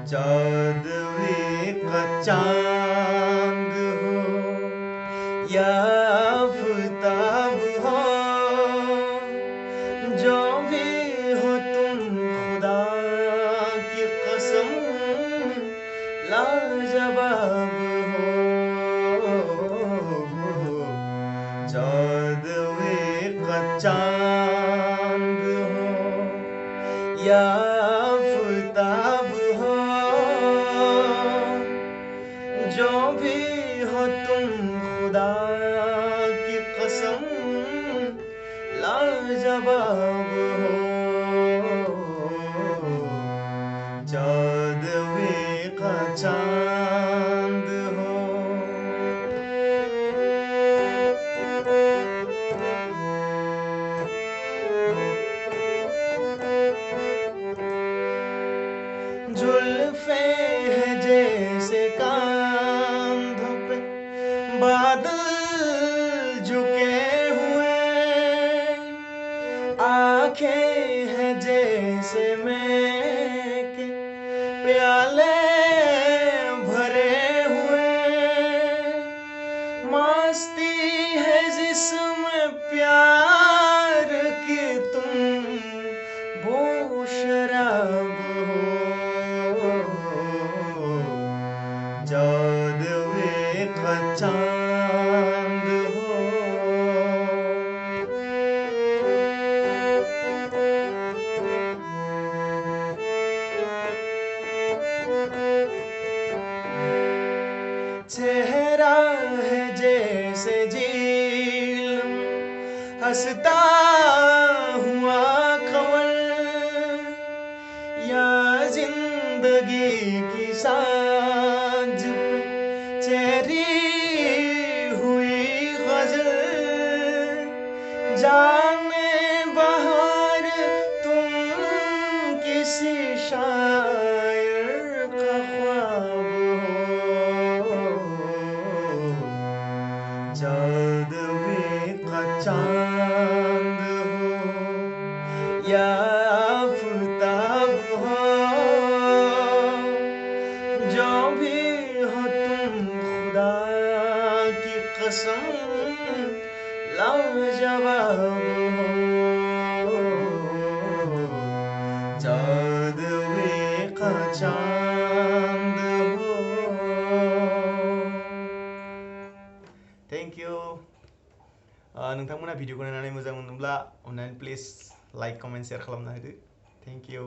जादुई का चांद हो या आफताब हो, जो भी हो तुम खुदा की कसम लाजवाब हो। जादुई का चांद हो या आफताब हो, जो भी हो तुम खुदा की कसम लाजवाब हो। जादुई का चांद हो। जुल्फे है जैसे कांधों पे बादल झुके हुए, आंखें है जैसे मैं के प्याले भरे हुए, मस्ती है जिसमें प्यार की तुम वो शराब हो। जादुई का चांद हो। चेहरा है जैसे झील में हंसता हुआ खबर, या जिंदगी की सांझ पे चेरी हुई गजल, जाने बहार तुम किसी शायर का ख्वाब हो। जादुई का चांद हो या आफताब हो, जो भी हो तुम खुदा की कसम लाजवाब हो। जादुई का चांद हो। Thank you. नोंथांमोना भिडिअखौ नायनानै मोजां मोनोब्ला अननानै प्लिज लाइक कमेन्ट शेयार खालामना होदो। Thank you.